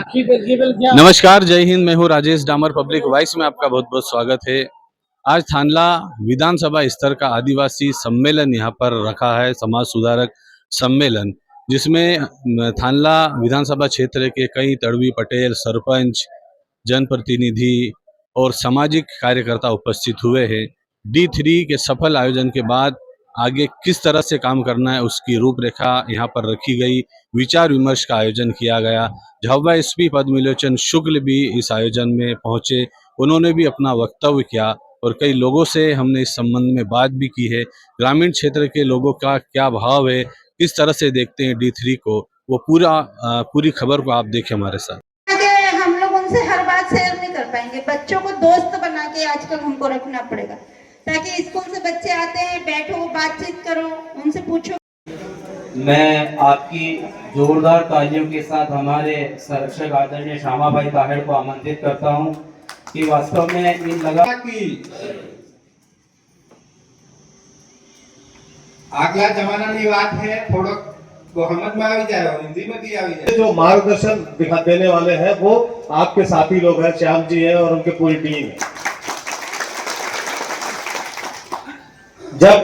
नमस्कार, जय हिंद। मैं हूँ राजेश डामर। पब्लिक वॉइस में आपका बहुत बहुत स्वागत है। आज थानला विधानसभा स्तर का आदिवासी सम्मेलन यहाँ पर रखा है, समाज सुधारक सम्मेलन, जिसमें थानला विधानसभा क्षेत्र के कई तड़वी पटेल, सरपंच, जनप्रतिनिधि और सामाजिक कार्यकर्ता उपस्थित हुए हैं। D3 के सफल आयोजन के बाद आगे किस तरह से काम करना है उसकी रूपरेखा यहाँ पर रखी गई। विचार विमर्श का आयोजन किया गया। झाबुआ एसपी पद्मलोचन शुक्ल भी इस आयोजन में पहुंचे। उन्होंने भी अपना वक्तव्य किया और कई लोगों से हमने इस संबंध में बात भी की है। ग्रामीण क्षेत्र के लोगों का क्या भाव है, किस तरह से देखते हैं D3 को, वो पूरी खबर को आप देखें हमारे साथ। हम लोग उनसे हर बात शेयर नहीं कर पाएंगे। बच्चों को दोस्त बना के आजकल हमको रखना पड़ेगा, ताकि स्कूल से बच्चे आते हैं, बैठो, बातचीत करो, उनसे पूछो। मैं आपकी जोरदार तालियों के साथ हमारे संरक्षक आदरणीय श्यामा भाई ताहिर को आमंत्रित करता हूं कि वास्तव में इन लगा की अगला जमाना की बात है, थोड़ा हमद में आ जाए, हिंदी में भी आ जाए। जो मार्गदर्शन दिखा देने वाले हैं वो आपके साथी लोग हैं, श्याम जी हैं और उनकी पूरी टीम है। जब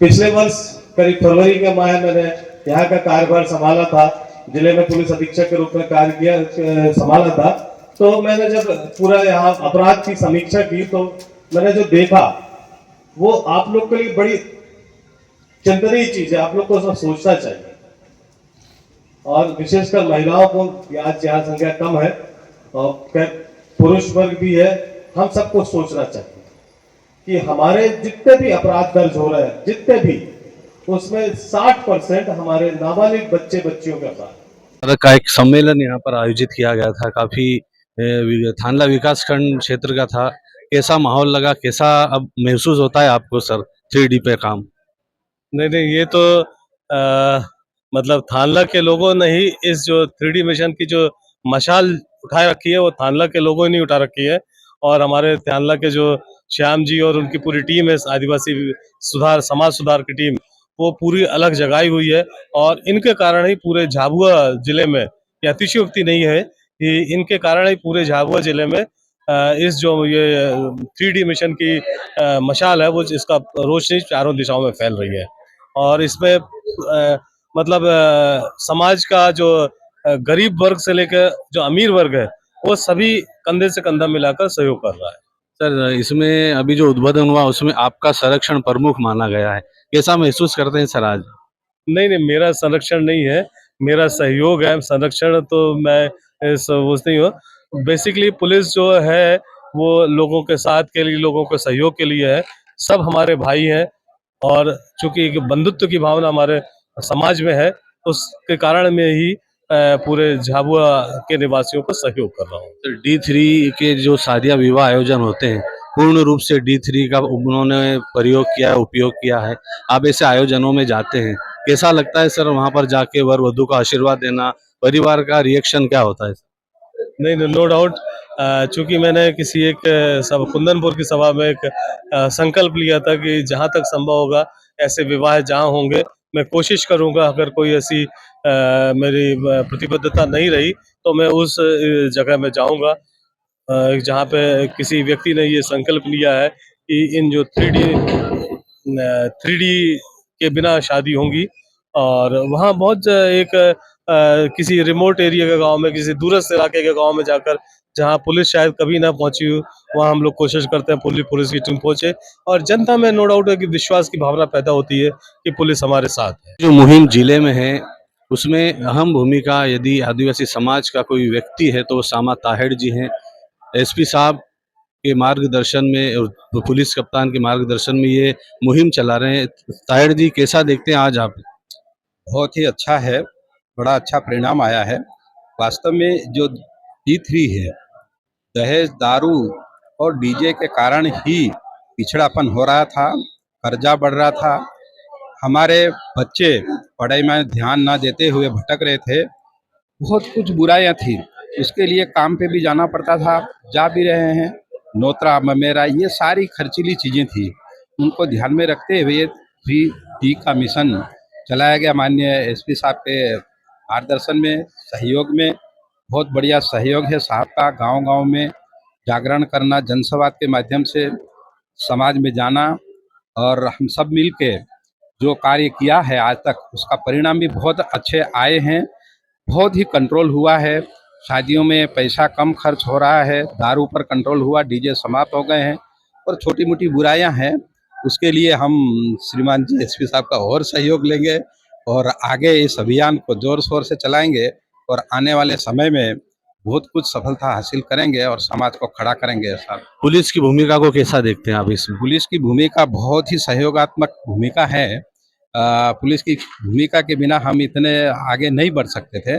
पिछले वर्ष करीब फरवरी के माह मैंने यहाँ का कार्यभार संभाला था, जिले में पुलिस अधीक्षक के रूप में कार्य किया संभाला था, तो मैंने जब पूरा यहाँ अपराध की समीक्षा की तो मैंने जो देखा वो आप लोग के लिए बड़ी चिंतनीय चीज है। आप लोग को सब सोचना चाहिए, और विशेषकर महिलाओं को, आज यहाँ संख्या कम है और पुरुष वर्ग भी है, हम सबको सोचना चाहिए कि हमारे जितने भी अपराध दर्ज हो रहे हैं, जितने भी, उसमें 60% हमारे नाबालिग बच्चे बच्चियों के अपराध का एक सम्मेलन यहाँ पर आयोजित किया गया था। काफी थानला विकासखंड क्षेत्र का था। कैसा माहौल लगा, कैसा अब महसूस होता है आपको सर 3D पे काम? नहीं, ये तो मतलब थानला के लोगों ने ही इस जो 3D मिशन की जो मशाल उठाए रखी है, वो थानला के लोगों ने उठा रखी है। और हमारे थानला के जो श्याम जी और उनकी पूरी टीम है, आदिवासी सुधार, समाज सुधार की टीम, वो पूरी अलग जगाई हुई है। और इनके कारण ही पूरे झाबुआ जिले में, ये अतिशयोक्ति नहीं है कि इनके कारण ही पूरे झाबुआ जिले में इस जो ये 3D मिशन की मशाल है, वो इसका रोशनी चारों दिशाओं में फैल रही है। और इसमें मतलब समाज का जो गरीब वर्ग से लेकर जो अमीर वर्ग है, वो सभी कंधे से कंधा मिलाकर सहयोग कर रहा है। सर, इसमें अभी जो उद्बोधन हुआ उसमें आपका संरक्षण प्रमुख माना गया है, कैसा महसूस करते हैं सर आज? नहीं, मेरा संरक्षण नहीं है, मेरा सहयोग है। संरक्षण तो मैं सोच नहीं हूँ। बेसिकली पुलिस जो है वो लोगों के साथ के लिए, लोगों के सहयोग के लिए है। सब हमारे भाई हैं, और चूंकि एक बंधुत्व की भावना हमारे समाज में है, उसके कारण में ही पूरे झाबुआ के निवासियों को सहयोग कर रहा हूँ। तो D3 के जो शादियां विवाह आयोजन होते हैं, पूर्ण रूप से D3 का उन्होंने प्रयोग किया है, उपयोग किया है। आप ऐसे आयोजनों में जाते हैं, कैसा लगता है सर वहां पर जाके वर वधु का आशीर्वाद देना? परिवार का रिएक्शन क्या होता है? नहीं, नो डाउट। चूंकि मैंने किसी एक सब कुंदनपुर की सभा में एक संकल्प लिया था कि जहां तक संभव होगा ऐसे विवाह जहां होंगे मैं कोशिश करूंगा। अगर कोई ऐसी मेरी प्रतिबद्धता नहीं रही तो मैं उस जगह में जाऊंगा जहां पे किसी व्यक्ति ने ये संकल्प लिया है कि इन जो 3D के बिना शादी होंगी। और वहाँ बहुत एक किसी रिमोट एरिया के गांव में, किसी दूरस्थ इलाके के गांव में जाकर, जहां पुलिस शायद कभी ना पहुंची हो, वहां हम लोग कोशिश करते हैं पुलिस की टीम पहुंचे। और जनता में नो डाउट है कि विश्वास की भावना पैदा होती है कि पुलिस हमारे साथ है। जो मुहिम जिले में है उसमें अहम भूमिका यदि आदिवासी समाज का कोई व्यक्ति है तो श्यामा ताहिर जी हैं। एसपी साहब के मार्गदर्शन में और पुलिस कप्तान के मार्गदर्शन में ये मुहिम चला रहे हैं। ताहिर जी, कैसा देखते हैं आज आप? बहुत ही अच्छा है, बड़ा अच्छा परिणाम आया है। वास्तव में जो D3 है, दहेज, दारू और डीजे के कारण ही पिछड़ापन हो रहा था, कर्जा बढ़ रहा था, हमारे बच्चे पढ़ाई में ध्यान ना देते हुए भटक रहे थे, बहुत कुछ बुराइयां थी। उसके लिए काम पे भी जाना पड़ता था, जा भी रहे हैं। नोतरा, ममेरा, ये सारी खर्चीली चीज़ें थी। उनको ध्यान में रखते हुए 3D का मिशन चलाया गया माननीय एसपी साहब के मार्गदर्शन में, सहयोग में। बहुत बढ़िया सहयोग है साहब का। गांव-गांव में जागरण करना, जनसंवाद के माध्यम से समाज में जाना, और हम सब मिल के जो कार्य किया है आज तक, उसका परिणाम भी बहुत अच्छे आए हैं। बहुत ही कंट्रोल हुआ है। शादियों में पैसा कम खर्च हो रहा है, दारू पर कंट्रोल हुआ, डीजे समाप्त हो गए हैं, और छोटी मोटी बुराइयां हैं उसके लिए हम श्रीमान जी एसपी साहब का और सहयोग लेंगे और आगे इस अभियान को जोर शोर से चलाएंगे और आने वाले समय में बहुत कुछ सफलता हासिल करेंगे और समाज को खड़ा करेंगे साहब। पुलिस की भूमिका को कैसा देखते हैं आप इसमें? पुलिस की भूमिका बहुत ही सहयोगात्मक भूमिका है। पुलिस की भूमिका के बिना हम इतने आगे नहीं बढ़ सकते थे।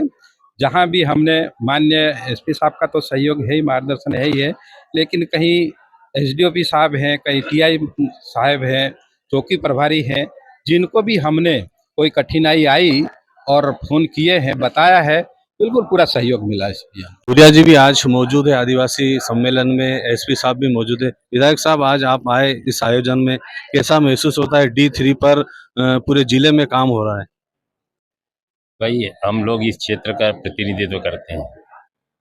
जहाँ भी हमने माननीय एसपी साहब का तो सहयोग है ही, मार्गदर्शन है ही है, लेकिन कहीं एसडीओपी साहब हैं, कहीं टीआई साहब हैं, चौकी प्रभारी हैं, जिनको भी हमने कोई कठिनाई आई और फ़ोन किए हैं, बताया है, बिल्कुल पूरा सहयोग मिला इस अभियान में। सूर्या जी भी आज मौजूद है आदिवासी सम्मेलन में, एसपी साहब भी मौजूद है। विधायक साहब, आज आप आए इस आयोजन में, कैसा महसूस होता है? D3 पर पूरे जिले में काम हो रहा है। भाई, हम लोग इस क्षेत्र का प्रतिनिधित्व करते हैं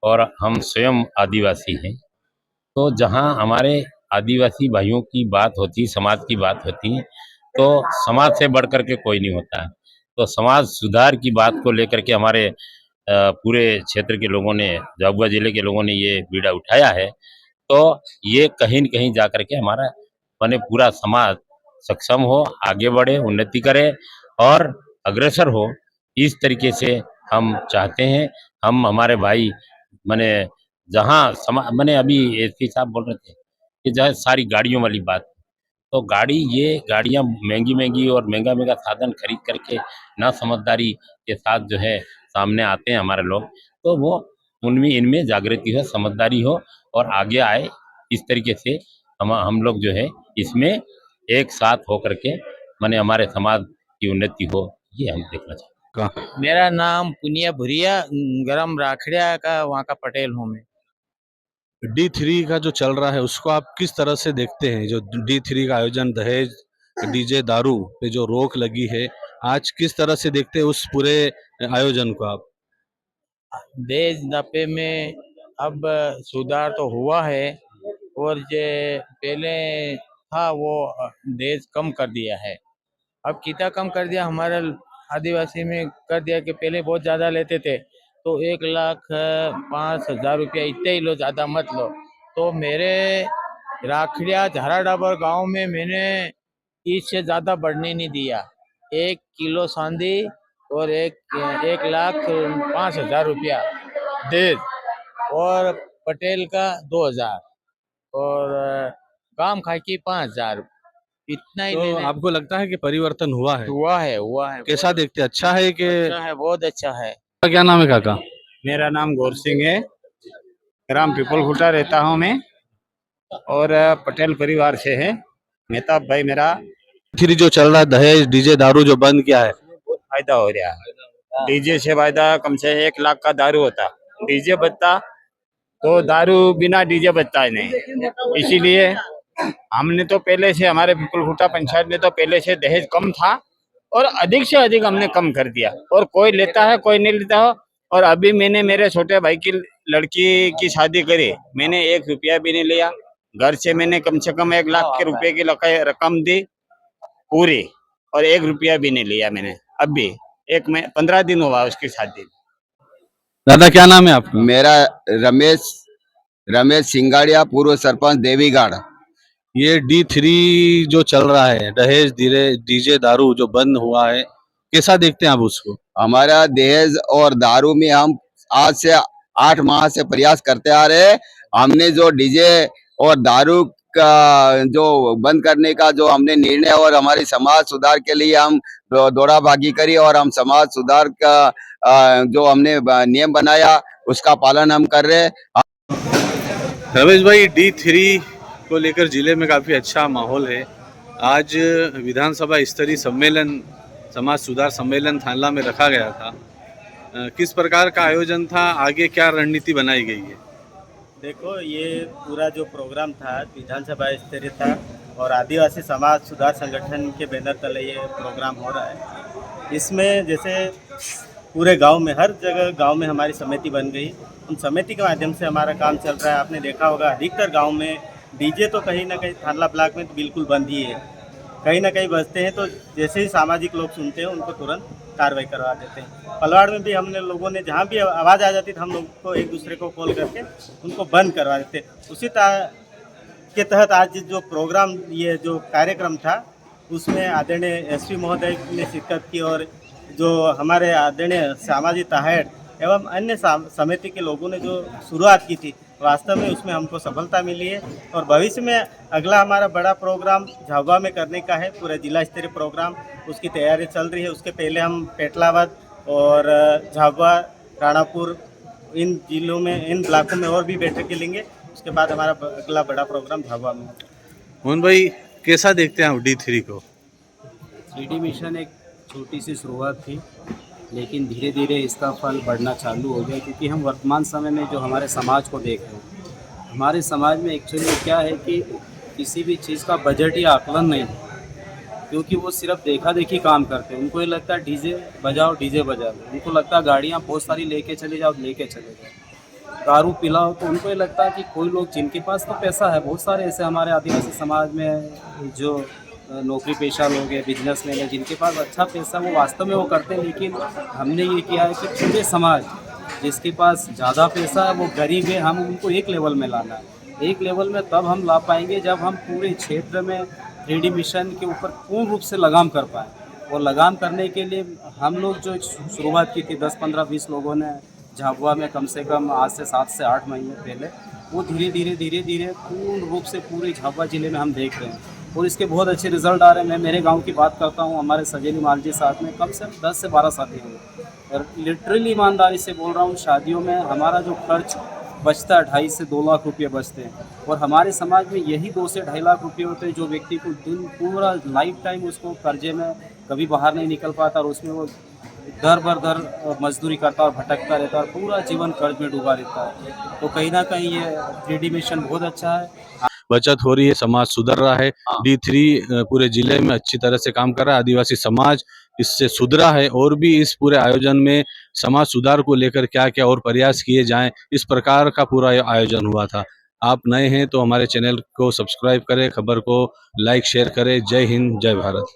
और हम स्वयं आदिवासी हैं। तो जहाँ हमारे आदिवासी भाइयों की बात होती, समाज की बात होती, तो समाज से बढ़ कर के कोई नहीं होता है। तो समाज सुधार की बात को लेकर के हमारे पूरे क्षेत्र के लोगों ने, झाबुआ जिले के लोगों ने ये बीड़ा उठाया है। तो ये कहीं न कहीं जा कर के हमारा माने पूरा समाज सक्षम हो, आगे बढ़े, उन्नति करे और अग्रसर हो, इस तरीके से हम चाहते हैं। हम हमारे भाई माने जहाँ माने अभी एसपी साहब बोल रहे थे कि जो है सारी गाड़ियों वाली बात, तो ये गाड़ियाँ महंगी और महंगा साधन खरीद करके ना समझदारी के साथ जो है सामने आते हैं हमारे लोग, तो वो इनमें जागृति हो, समझदारी हो और आगे आए। इस तरीके से हम लोग जो है इसमें एक साथ होकर के माने हमारे समाज की उन्नति हो, ये हम देखना चाहते हैं। मेरा नाम पुनिया भुरिया, गरम राखड़िया का वहाँ का पटेल हूँ मैं। D3 का जो चल रहा है उसको आप किस तरह से देखते हैं? जो D3 का आयोजन, दहेज, डीजे, दारू पे जो रोक लगी है, आज किस तरह से देखते हैं उस पूरे आयोजन को आप? दहेज दापे में अब सुधार तो हुआ है और जो पहले था वो दहेज कम कर दिया है। अब कितना कम कर दिया, हमारे आदिवासी में कर दिया कि पहले बहुत ज़्यादा लेते थे, तो 1,05,000 रुपया, इतने ही लो, ज़्यादा मत लो। तो मेरे राखड़िया झारा डाबर गांव में मैंने इससे ज़्यादा बढ़ने नहीं दिया। 1 किलो सांदी और 1,05,000 रुपया दहेज, और पटेल का 2,000 और काम खाकी 5,000, इतना ही तो आपको लगता है कि परिवर्तन हुआ है? हुआ है। कैसा देखते हैं? अच्छा है कि? अच्छा है, बहुत अच्छा है। आपका क्या नाम है काका? मेरा नाम गौर सिंह है, ग्राम पिपलखुटा रहता हूँ मैं और पटेल परिवार से है। मेहताब भाई मेरा। D3 जो चल रहा है, दहेज, डीजे, दारू जो बंद किया है, बहुत फायदा हो रहा है। डीजे से फायदा कम से 1 लाख का दारू होता, डीजे बजता तो दारू बिना डीजे बजता ही नहीं। इसीलिए हमने तो पहले से, हमारे पिपलखुटा पंचायत में तो पहले से दहेज कम था और अधिक से अधिक हमने कम कर दिया, और कोई लेता है कोई नहीं लेता हो। और अभी मैंने मेरे छोटे भाई की लड़की की शादी करी, मैंने 1 रुपया भी नहीं लिया। घर से मैंने कम से कम 1 लाख के रुपए की रकम दी पूरी, और 1 रुपया भी नहीं लिया मैंने। अभी 15 दिन हुआ उसकी शादी। दादा क्या नाम है आपका? मेरा रमेश सिंगाड़िया, पूर्व सरपंच देवीगढ़। ये D3 जो चल रहा है, दहेज, डीजे, दारू जो बंद हुआ है, कैसा देखते हैं आप उसको? हमारा दहेज और दारू में हम आज से 8 माह से प्रयास करते आ रहे हैं। हमने जो डीजे और दारू का जो बंद करने का जो हमने निर्णय और हमारी समाज सुधार के लिए हम दौड़ा भागी करी, और हम समाज सुधार का जो हमने नियम बनाया उसका पालन हम कर रहे हैं। रमेश भाई, D3 को लेकर जिले में काफ़ी अच्छा माहौल है। आज विधानसभा स्तरीय सम्मेलन, समाज सुधार सम्मेलन थानला में रखा गया था। किस प्रकार का आयोजन था? आगे क्या रणनीति बनाई गई है? देखो, ये पूरा जो प्रोग्राम था विधानसभा स्तरीय था और आदिवासी समाज सुधार संगठन के बैनर तले ये प्रोग्राम हो रहा है। इसमें जैसे पूरे गांव में, हर जगह गांव में हमारी समिति बन गई। उन समिति के माध्यम से हमारा काम चल रहा है। आपने देखा होगा अधिकतर गांव में डीजे तो कहीं ना कहीं थानला ब्लॉक में तो बिल्कुल बंद ही है, कहीं ना कहीं बजते हैं, तो जैसे ही सामाजिक लोग सुनते हैं उनको तुरंत कार्रवाई करवा देते हैं। पलवाड़ में भी हमने लोगों ने जहाँ भी आवाज़ आ जाती तो हम लोग को एक दूसरे को कॉल करके उनको बंद करवा देते। उसी के तहत आज जो प्रोग्राम, ये जो कार्यक्रम था, उसमें आदरणीय एसपी महोदय ने शिरकत की और जो हमारे आदरणीय श्यामाजी ताहेड़ एवं अन्य समिति के लोगों ने जो शुरुआत की थी, वास्तव में उसमें हमको सफलता मिली है। और भविष्य में अगला हमारा बड़ा प्रोग्राम झाबुआ में करने का है, पूरा जिला स्तरीय प्रोग्राम, उसकी तैयारी चल रही है। उसके पहले हम पेटलावद और झाबुआ, राणापुर, इन जिलों में, इन ब्लॉकों में और भी बैठकें लेंगे। उसके बाद हमारा अगला बड़ा प्रोग्राम झाबुआ में। मोहन भाई, कैसा देखते हैं आप D3 को? 3D मिशन एक छोटी सी शुरुआत थी, लेकिन धीरे धीरे इसका फल बढ़ना चालू हो गया, क्योंकि हम वर्तमान समय में जो हमारे समाज को देख रहे हैं, हमारे समाज में एक्चुअली क्या है कि किसी भी चीज़ का बजट या आकलन नहीं है, क्योंकि वो सिर्फ देखा देखी काम करते हैं। उनको ये लगता है डीजे बजा लो, उनको लगता है गाड़ियाँ बहुत सारी लेके चले जाओ। दारू पिलाओ तो उनको ये लगता है कि कोई लोग जिनके पास तो पैसा है, बहुत सारे ऐसे हमारे आदिवासी समाज में जो नौकरी पेशा लोग हैं, बिजनेसमैन है, जिनके पास अच्छा पैसा, वो वास्तव में वो करते हैं। लेकिन हमने ये किया है कि पूरे समाज, जिसके पास ज़्यादा पैसा है, वो गरीब है, हम उनको एक लेवल में लाना है। एक लेवल में तब हम ला पाएंगे जब हम पूरे क्षेत्र में 3D मिशन के ऊपर पूर्ण रूप से लगाम कर पाएँ। और लगाम करने के लिए हम लोग जो शुरुआत की थी 10, 15, 20 लोगों ने झाबुआ में, कम से कम आज से 7 से 8 महीने पहले, वो धीरे धीरे पूर्ण रूप से पूरे झाबुआ ज़िले में हम देख रहे हैं और इसके बहुत अच्छे रिजल्ट आ रहे हैं। मैं मेरे गांव की बात करता हूं, हमारे सजेली मालजी साथ में कम से कम 10 से 12 शादी हुए, और लिटरली ईमानदारी से बोल रहा हूं, शादियों में हमारा जो खर्च बचता है 2.5 से 2 लाख रुपये बचते हैं। और हमारे समाज में यही 2 से 2.5 लाख रुपये होते हैं जो व्यक्ति को दिन पूरा लाइफ टाइम उसको कर्जे में कभी बाहर नहीं निकल पाता, और उसमें वो दर बर दर मजदूरी करता और भटकता रहता है, पूरा जीवन कर्ज में डूबा रहता है। तो कहीं ना कहीं ये 3D मिशन बहुत अच्छा है। बचत हो रही है, समाज सुधर रहा है। D3 पूरे जिले में अच्छी तरह से काम कर रहा है। आदिवासी समाज इससे सुधरा है, और भी इस पूरे आयोजन में समाज सुधार को लेकर क्या क्या और प्रयास किए जाएं, इस प्रकार का पूरा आयोजन हुआ था। आप नए हैं तो हमारे चैनल को सब्सक्राइब करें, खबर को लाइक शेयर करें। जय हिंद, जय भारत।